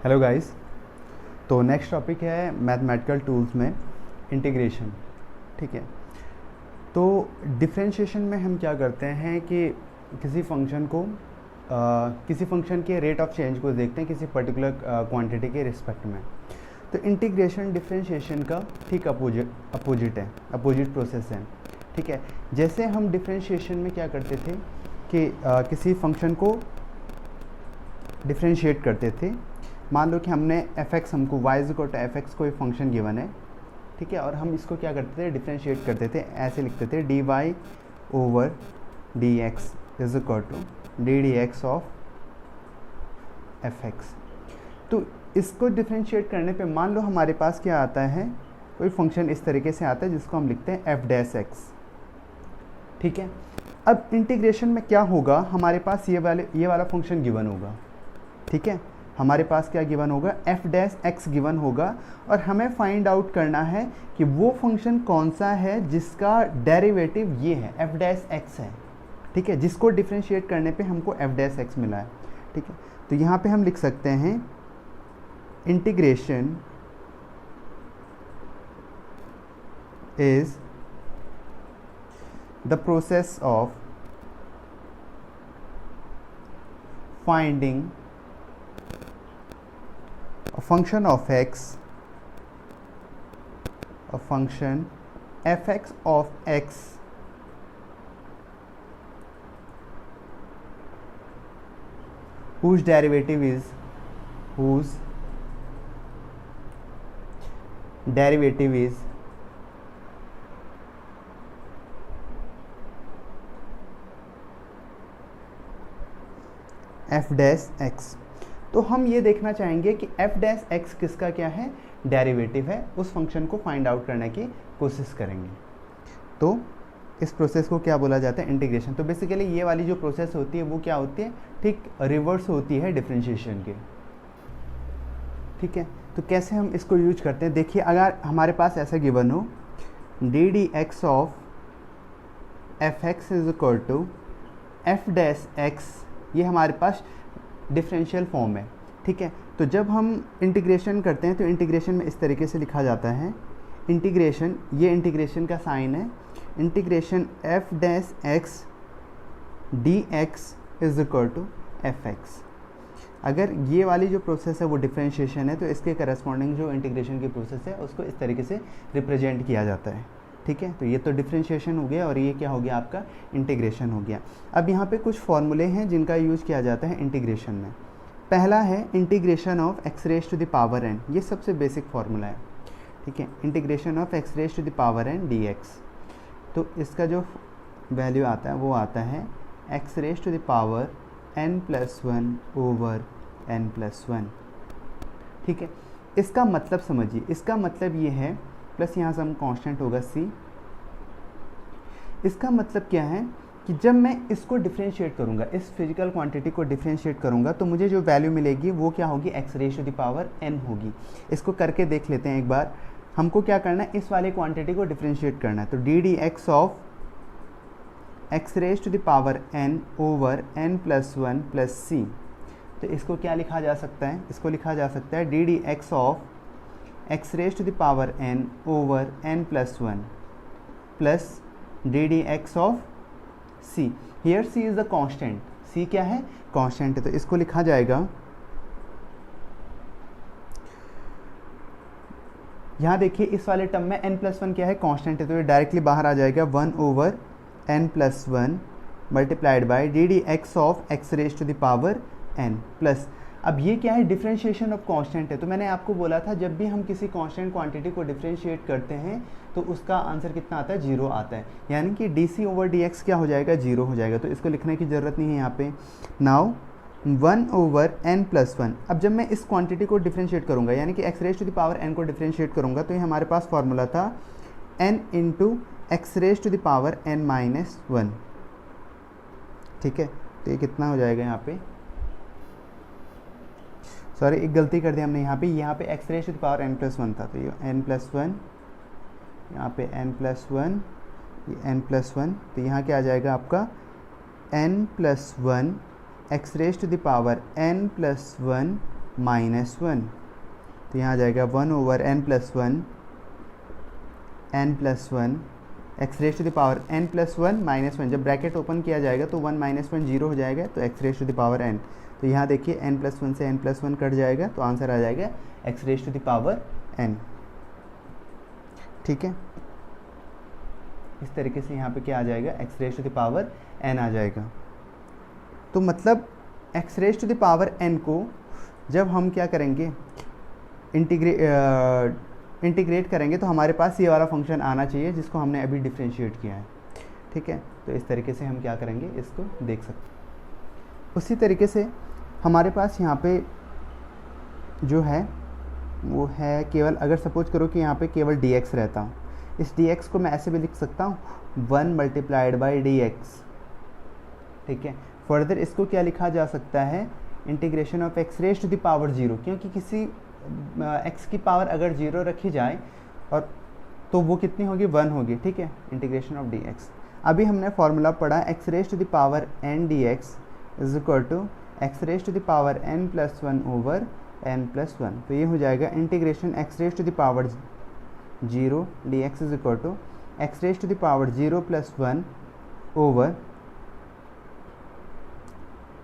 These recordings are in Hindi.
Hello guys. तो नेक्स्ट टॉपिक है मैथमेटिकल टूल्स में इंटीग्रेशन। ठीक है, तो डिफरेंशिएशन में हम क्या करते हैं कि किसी फंक्शन को किसी फंक्शन के रेट ऑफ चेंज को देखते हैं किसी पर्टिकुलर क्वांटिटी के रिस्पेक्ट में। तो इंटीग्रेशन डिफरेंशिएशन का ठीक अपोजिट प्रोसेस है। ठीक है, जैसे हम डिफरेंशिएशन में क्या करते थे कि किसी फंक्शन को डिफरेंशिएट करते थे। मान लो कि हमने f(x) हमको y=f(x) कोई फंक्शन गिवन है। ठीक है, और हम इसको क्या करते थे, डिफरेंशिएट करते थे, ऐसे लिखते थे dy/dx dd(x) ऑफ f(x). तो इसको डिफरेंशिएट करने पे मान लो हमारे पास क्या आता है, कोई फंक्शन इस तरीके से आता है जिसको हम लिखते हैं f'(x). ठीक है, अब इंटीग्रेशन में क्या होगा, हमारे पास ये वाला फंक्शन गिवन होगा। ठीक है, हमारे पास क्या गिवन होगा, f'(x) गिवन होगा, और हमें फाइंड आउट करना है कि वो फंक्शन कौन सा है जिसका डेरिवेटिव ये है, f'(x) है। ठीक है, जिसको डिफरेंशिएट करने पे हमको f'(x) मिला है। ठीक है, तो यहाँ पे हम लिख सकते हैं integration is the process of finding a function of x, a function f(x) of x whose derivative is f'(x). तो हम ये देखना चाहेंगे कि f'(x) किसका क्या है, डेरिवेटिव है। उस फंक्शन को फाइंड आउट करने की कोशिश करेंगे। तो इस प्रोसेस को क्या बोला जाता है, इंटीग्रेशन। तो बेसिकली ये वाली जो प्रोसेस होती है वो क्या होती है, ठीक रिवर्स होती है डिफरेंशिएशन के। ठीक है, तो कैसे हम इसको यूज करते हैं, देखिए अगर हमारे पास ऐसा गिवन हो ddx of f(x) is equal to f'(x), ये हमारे पास डिफरेंशियल फॉर्म है। ठीक है, तो जब हम इंटीग्रेशन करते हैं तो इंटीग्रेशन में इस तरीके से लिखा जाता है, इंटीग्रेशन, ये इंटीग्रेशन का साइन है, integration f'(x) dx is equal to f(x). अगर ये वाली जो प्रोसेस है वो डिफरेंशिएशन है तो इसके करस्पॉन्डिंग जो इंटीग्रेशन की प्रोसेस है उसको इस तरीके से रिप्रेजेंट किया जाता है। ठीक है, तो ये तो डिफरेंशिएशन हो गया और ये क्या हो गया, आपका इंटीग्रेशन हो गया। अब यहाँ पे कुछ फॉर्मूले हैं जिनका यूज़ किया जाता है इंटीग्रेशन में। पहला है इंटीग्रेशन ऑफ x⁻n, ये सबसे बेसिक फार्मूला है। ठीक है, इंटीग्रेशन ऑफ x⁻n dx। तो इसका जो वैल्यू आता है वो आता है x⁻n+1 ओवर n+1। ठीक है, इसका मतलब समझिए, इसका मतलब ये है, प्लस यहाँ से हम कांस्टेंट होगा c। इसका मतलब क्या है कि जब मैं इसको डिफरेंशिएट करूँगा, इस फिजिकल क्वांटिटी को डिफरेंशिएट करूँगा, तो मुझे जो वैल्यू मिलेगी वो क्या होगी, x⁻n होगी। इसको करके देख लेते हैं एक बार। हमको क्या करना है, इस वाले क्वांटिटी को डिफरेंशिएट करना है। तो ddx of x⁻n over n+1 plus c। तो इसको क्या लिखा जा सकता है, इसको लिखा जा सकता है ddx of x⁻n over n+1 plus ddx of c। Here c is the constant, c क्या है, कांस्टेंट है। तो इसको लिखा जाएगा, यहाँ देखिए इस वाले टर्म में n+1 क्या है, कांस्टेंट है, तो ये डायरेक्टली बाहर आ जाएगा 1 over n+1 multiplied by ddx of x⁻n plus. अब ये क्या है, डिफरेंशिएशन ऑफ कांस्टेंट है। तो मैंने आपको बोला था जब भी हम किसी कांस्टेंट क्वांटिटी को डिफरेंशिएट करते हैं तो उसका आंसर कितना आता है, 0 आता है, यानी कि dc ओवर dx क्या हो जाएगा, 0 हो जाएगा। तो इसको लिखने की ज़रूरत नहीं है यहाँ पे। Now 1 over n+1। अब जब मैं इस क्वांटिटी को डिफरेंशिएट करूँगा, यानी कि x⁻n को डिफरेंशिएट करूँगा, तो ये हमारे पास फार्मूला था n इंटू x⁻n-1। ठीक है, तो ये कितना हो जाएगा यहाँ पे, सॉरी एक गलती कर दी हमने, यहाँ पे x⁻n+1 था, तो ये n+1, यहाँ पे n+1, ये n+1, तो यहाँ क्या आ जाएगा आपका n+1 x⁻n+1 -1, तो यहाँ आ जाएगा 1/n+1 n+1 x raise to the power n+1 -1। जब ब्रैकेट ओपन किया जाएगा तो 1 -1 0 हो जाएगा, तो x raise to the power n। तो यहाँ देखिए n+1 से n+1 कट जाएगा, तो आंसर आ जाएगा x raise to the power n। ठीक है, इस तरीके से यहाँ पे क्या आ जाएगा, x raise to the power n आ जाएगा। तो मतलब x raise to the power n को जब हम क्या करेंगे, इंटीग्रेट करेंगे, तो हमारे पास ये वाला फंक्शन आना चाहिए जिसको हमने अभी डिफ्रेंशिएट किया है। ठीक है, तो इस तरीके से हम क्या करेंगे, इसको देख सकते हैं। उसी तरीके से हमारे पास यहाँ पे जो है वो है केवल, अगर सपोज करो कि यहाँ पे केवल dx रहता, इस dx को मैं ऐसे भी लिख सकता हूँ 1 × dx। ठीक है, फर्दर इसको क्या लिखा जा सकता है, integration of x raise to the power 0, क्योंकि किसी x की पावर अगर 0 रखी जाए और तो वो कितनी होगी, 1 होगी। ठीक है, इंटीग्रेशन ऑफ dx। अभी हमने फॉर्मूला पढ़ा x raise to the power n dx is equal to x raise to the power n+1/n+1। तो ये हो जाएगा integration x raise to the power 0 dx is equal to x raise to the power 0+1 over,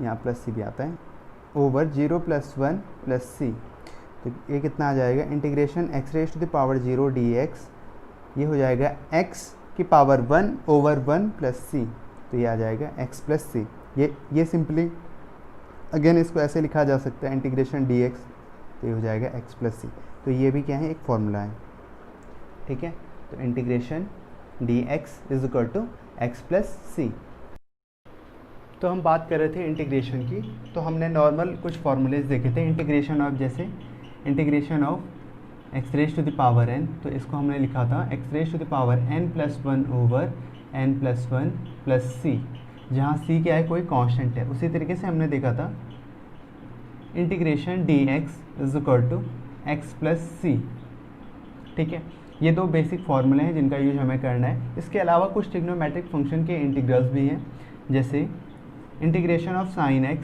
यहाँ प्लस सी भी आता है, ओवर 0+1 + c। तो ये कितना आ जाएगा, integration x raise to the power 0 dx, ये हो जाएगा x की पावर 1 ओवर 1 + c। तो ये आ जाएगा x + c। ये सिंपली अगेन इसको ऐसे लिखा जा सकता है, इंटीग्रेशन dx, तो ये हो जाएगा x + c। तो ये भी क्या है, एक फॉर्मूला है। ठीक है, तो integration dx is equal to x + c। तो हम बात कर रहे थे इंटीग्रेशन की, तो हमने नॉर्मल कुछ फॉर्मूलेज देखे थे इंटीग्रेशन ऑफ, जैसे integration of x raise to the power n, तो इसको हमने लिखा था x raise to the power n+1 over n+1 + c, जहाँ c क्या है, कोई कांस्टेंट है। उसी तरीके से हमने देखा था integration dx is equal to x + c। ठीक है, ये दो बेसिक फार्मूले हैं जिनका यूज हमें करना है। इसके अलावा कुछ ट्रिग्नोमेट्रिक फंक्शन के इंटीग्रल्स भी हैं, जैसे integration of sin x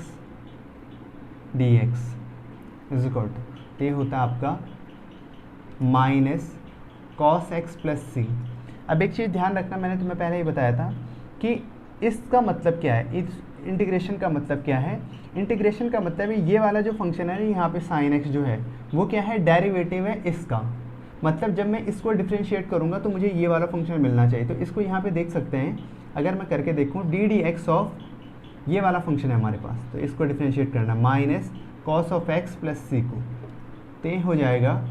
dx is equal to, तो ये होता है आपका -cos x + c। अब एक चीज़ ध्यान रखना, मैंने तुम्हें पहले ही बताया था कि इसका मतलब क्या है, इस इंटीग्रेशन का मतलब क्या है। इंटीग्रेशन का मतलब है ये वाला जो फंक्शन है ना, यहाँ पे sin x जो है वो क्या है, डेरिवेटिव है इसका। मतलब जब मैं इसको डिफ्रेंशिएट करूँगा तो मुझे ये वाला फंक्शन मिलना चाहिए। तो इसको यहाँ पे देख सकते हैं, अगर मैं करके देखूँ ddx ऑफ ये वाला फंक्शन है हमारे पास, तो इसको डिफ्रेंशिएट करना -cos of x + c को, तो ये हो जाएगा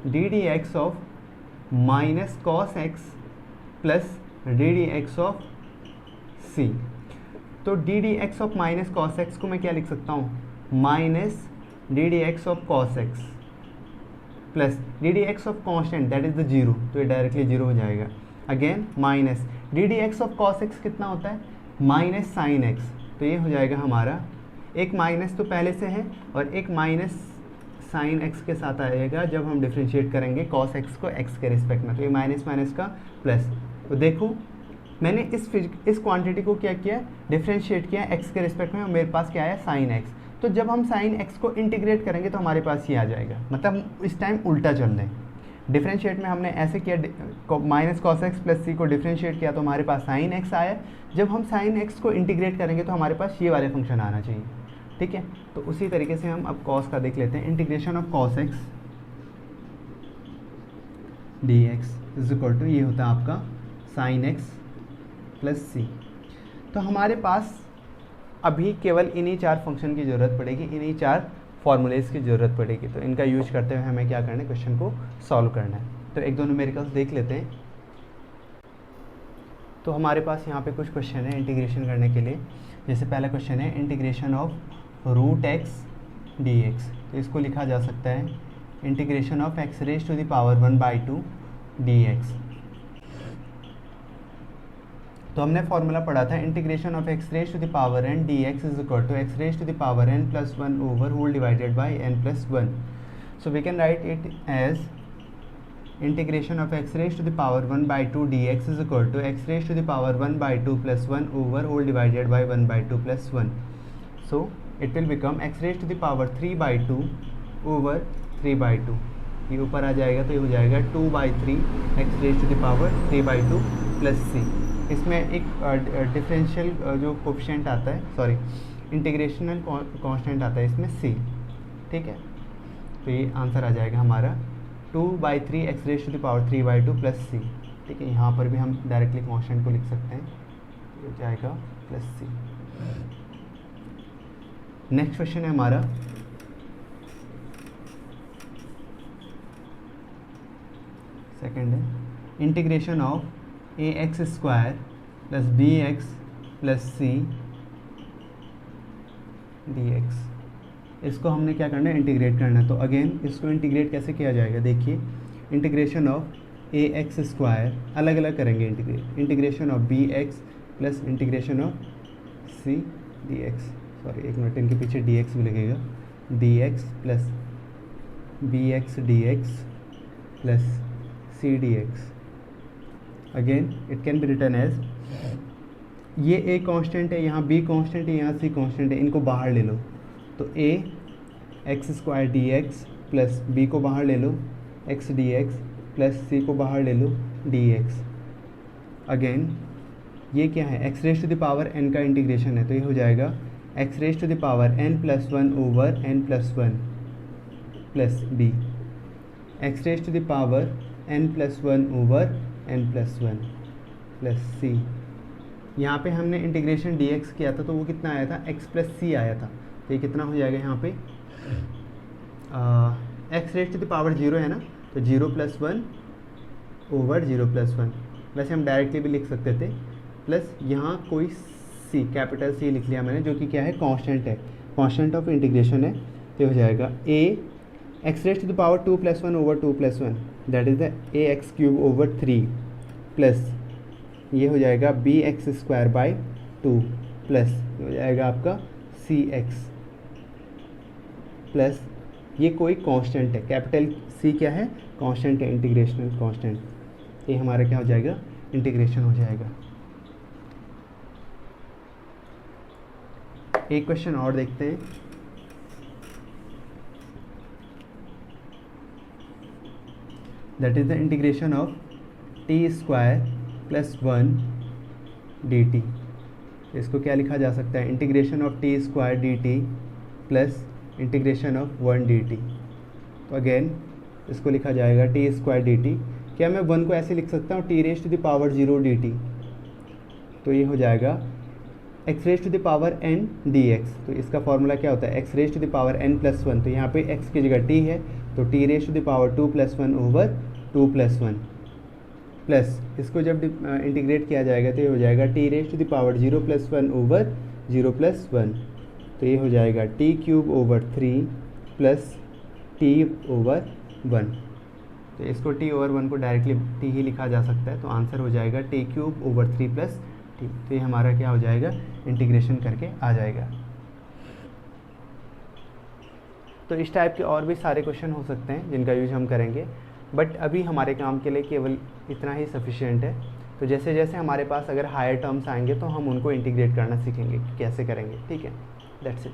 ddx of -cos x + ddx of c। तो ddx ऑफ -cos x को मैं क्या लिख सकता हूँ, -ddx of cos x plus ddx of constant that is the 0, तो ये डायरेक्टली 0 हो जाएगा। Again minus ddx of cos x कितना होता है, -sin x, तो ये हो जाएगा हमारा, एक माइनस तो पहले से है और एक माइनस sin x के साथ आएगा जब हम डिफ्रेंशिएट करेंगे cos x को x के रिस्पेक्ट में, तो ये माइनस माइनस का प्लस। तो देखो मैंने इस क्वांटिटी को क्या किया, डिफ्रेंशिएट किया x के रिस्पेक्ट में, और मेरे पास क्या आया sin x। तो जब हम sin x को इंटीग्रेट करेंगे तो हमारे पास ये आ जाएगा, मतलब इस टाइम उल्टा चल रहे हैं। डिफ्रेंशिएट में हमने ऐसे किया, -cos x + c को डिफ्रेंशिएट किया तो हमारे पास sin x आया। जब हम sin x को इंटीग्रेट करेंगे तो हमारे पास ये वाले फंक्शन आना चाहिए। ठीक है, तो उसी तरीके से हम अब cos का देख लेते हैं। Integration of cos x dx is equal to, ये होता है आपका sin x + c। तो हमारे पास अभी केवल इन्हीं 4 फंक्शन की ज़रूरत पड़ेगी, इन्हीं 4 फॉर्मूलेज की ज़रूरत पड़ेगी। तो इनका यूज करते हुए हमें क्या करना है, क्वेश्चन को सॉल्व करना है। तो एक दो न्यूमेरिकल्स देख लेते हैं। तो हमारे पास यहाँ पे कुछ क्वेश्चन है इंटीग्रेशन करने के लिए। जैसे पहला क्वेश्चन है इंटीग्रेशन ऑफ √x dx, तो इसको लिखा जा सकता है integration of x raise to the power 1/2 dx। तो हमने फॉर्मूला पढ़ा था integration of x raise to the power n dx is equal to x raise to the power n+1 over whole divided by n+1। So we can write it as integration of x raise to the power 1/2 dx is equal to x raise to the power 1/2 + 1 over whole divided bye 1/2 + 1। सो it will become x raised to the power 3/2 over 3/2, ये ऊपर आ जाएगा तो ये हो जाएगा 2/3 x raise to the power 3/2 plus c. इसमें एक डिफरेंशियल जो कोफिशिएंट आता है, सॉरी इंटीग्रेशनल कांस्टेंट आता है इसमें सी, ठीक है। तो ये आंसर आ जाएगा हमारा 2/3 x raise to the power 3/2 plus c, ठीक है। यहाँ पर भी हम डायरेक्टली कांस्टेंट को लिख सकते हैं, ये हो जाएगा प्लस सी। नेक्स्ट क्वेश्चन है हमारा सेकंड है, integration of A x square plus B X plus C D X. इसको हमने क्या करना है, इंटीग्रेट करना है। तो अगेन इसको इंटीग्रेट कैसे किया जाएगा, देखिए integration of A x square अलग अलग करेंगे integrate, integration of B X plus integration of C D X, sorry एक मिनट, इनके पीछे डी एक्स भी लगेगा, D x plus B X D x plus C D X. Again it can be return as, ये ए कांस्टेंट है, यहाँ बी कांस्टेंट है, यहाँ सी कांस्टेंट है, इनको बाहर ले लो। तो a x square d x plus b को बाहर ले लो x D x plus c को बाहर ले लो डी एक्स। अगेन ये क्या है, x raise to the power n का इंटीग्रेशन है, तो ये हो जाएगा x raise to the power N plus 1 over n plus 1 plus B, x raise to the power N plus 1 over n plus 1 plus c. यहाँ पे हमने इंटीग्रेशन डी एक्स किया था तो वो कितना आया था, एक्स प्लस सी आया था, तो ये कितना हो जाएगा यहाँ पे, X raise to the power 0 है ना, तो 0 प्लस 1 ओवर 0 प्लस 1, वैसे हम डायरेक्टली भी लिख सकते थे, प्लस यहाँ कोई सी कैपिटल सी लिख लिया मैंने, जो कि क्या है, कांस्टेंट है, कांस्टेंट ऑफ इंटीग्रेशन है। तो हो जाएगा a x raise to the power 2 plus 1 over 2 plus 1, that is the a x cube over 3 plus ये हो जाएगा b x square by 2 plus हो जाएगा आपका सी एक्स प्लस ये कोई कांस्टेंट है, कैपिटल सी क्या है, कांस्टेंट है, इंटीग्रेशनल कांस्टेंट, ये हमारा क्या हो जाएगा, इंटीग्रेशन हो जाएगा। एक क्वेश्चन और देखते हैं, that is the integration of T square plus 1 D T. इसको क्या लिखा जा सकता है, integration of T square D T plus integration of 1 D T. तो अगेन इसको लिखा जाएगा टी स्क्वायर डी टी, क्या मैं 1 को ऐसे लिख सकता हूँ T raise to the power 0 D T, तो ये हो जाएगा x raise to the power N D X. तो इसका फॉर्मूला क्या होता है, x raise to the power N plus 1, तो यहाँ पे एक्स की जगह टी है, तो T raise to the power 2 plus 1 over 2 plus 1 plus इसको जब इंटीग्रेट किया जाएगा तो ये हो जाएगा T raise to the power 0 plus 1 over 0 plus 1, तो ये हो जाएगा T cube over 3 plus T over 1। तो इसको टी ओवर 1 को डायरेक्टली टी ही लिखा जा सकता है, तो आंसर हो जाएगा T cube over 3 plus T. तो ये हमारा क्या हो जाएगा, इंटीग्रेशन करके आ जाएगा। तो इस टाइप के और भी सारे क्वेश्चन हो सकते हैं जिनका यूज हम करेंगे, बट अभी हमारे काम के लिए केवल इतना ही सफिशिएंट है। तो जैसे जैसे हमारे पास अगर हायर टर्म्स आएंगे तो हम उनको इंटीग्रेट करना सीखेंगे, कैसे करेंगे, ठीक है। That's it.